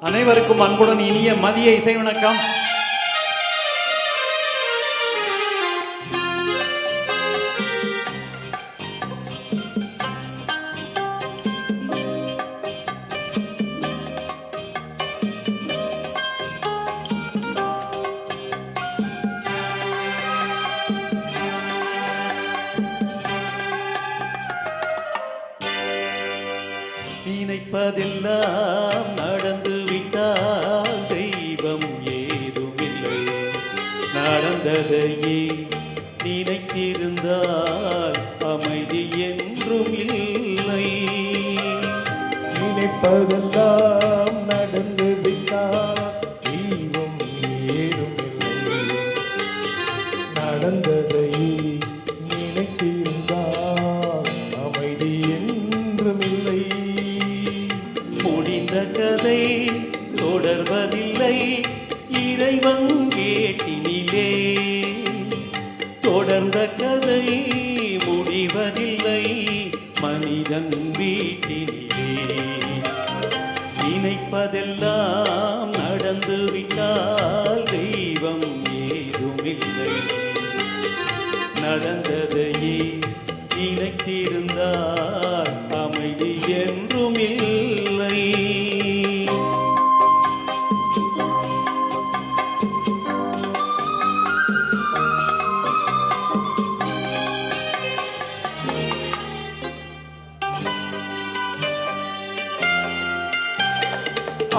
அனைவருக்கும் அன்புடன் இனிய மதிய இசை வணக்கம். நினைப்பதெல்லாம் நடந்து விட்டால் தெய்வம் ஏதுமில்லை. நடந்ததையே நினைத்திருந்தால் அமைதி என்றும் இல்லை. நினைப்பதெல்லாம் நடந்து விட்டால் தெய்வம் ஏதுமில்லை. நடந்ததையே நினைத்திருந்தால் அமைதி என்றும் இல்லை. முடிந்த கதை தொடர்வதில்லை இறைவன் கேட்டினிலே. தொடர்ந்த கதை முடிவதில்லை மனிதன் வீட்டினிலே. நினைப்பதெல்லாம் நடந்து விட்டால் தெய்வம் ஏதுமில்லை. நடந்ததையே நினைத்திருந்தால் அமைதி என்றும் இல்லை.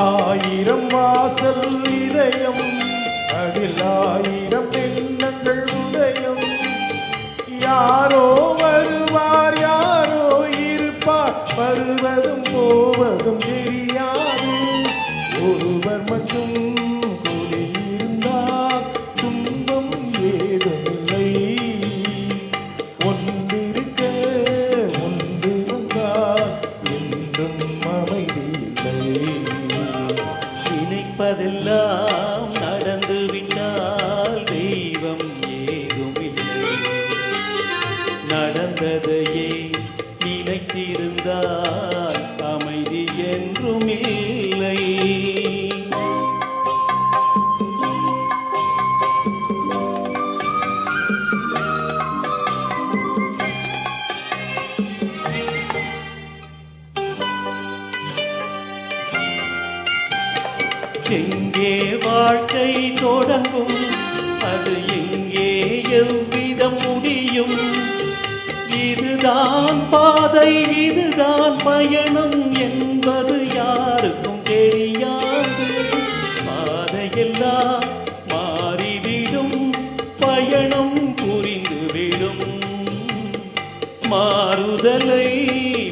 ஆயிரம் வாசல் இதயம், அதில் ஆயிரம் எண்ணங்கள் உதயம். யாரோ வருவார், யாரோ இருப்பார், வருவதும் போவதும் தெரியாது. ஒருவர் மட்டும் கூடியிருந்தால் துன்பம் ஏதுமில்லை. ஒன்றிருக்க ஒன்று வந்தால் என்றும் அமைதி இல்லை. நினைப்பதெல்லாம் நடந்து விட்டால் தெய்வம் ஏதுமில்லை. நடந்ததையே நினைத்திருந்தால் அமைதி என்றும் இல்லை. எங்கே வாழ்க்கை தொடங்கும், அது எங்கே எவ்விதம் முடியும்? இதுதான் பாதை, இதுதான் பயணம் என்பது யாருக்கும் தெரியாது. பாதையெல்லாம் மாறிவிடும், பயணம் புரிந்துவிடும். மாறுதலை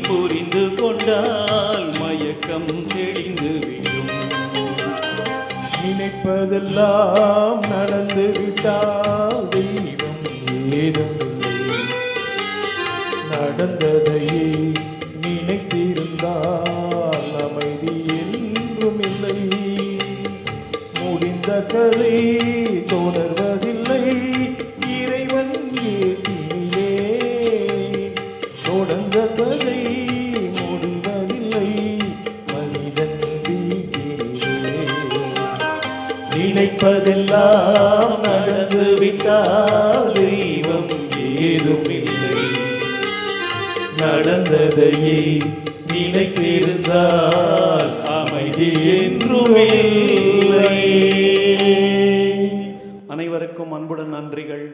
புரிந்து கொண்டால் மயக்கம் தெளிந்துவிடும். நினைப்பதெல்லாம் நடந்து விட்டால் தெய்வம் ஏதுமில்லை. நடந்ததையே நினைத்திருந்தால் அமைதி என்றும் இல்லை. முடிந்த கதை தொடர்வதில்லை இறைவன் கேட்டினிலே. தொடர்ந்த கதை முடிவதில்லை மனிதன் வீட்டினிலே. நினைப்பதெல்லாம் நடந்து விட்டால் தெய்வம் ஏதுமில்லை. நடந்ததையே நினைத்திருந்தால் அமைதி என்றும் இல்லை. அனைவருக்கும் அன்புடன் நன்றிகள்.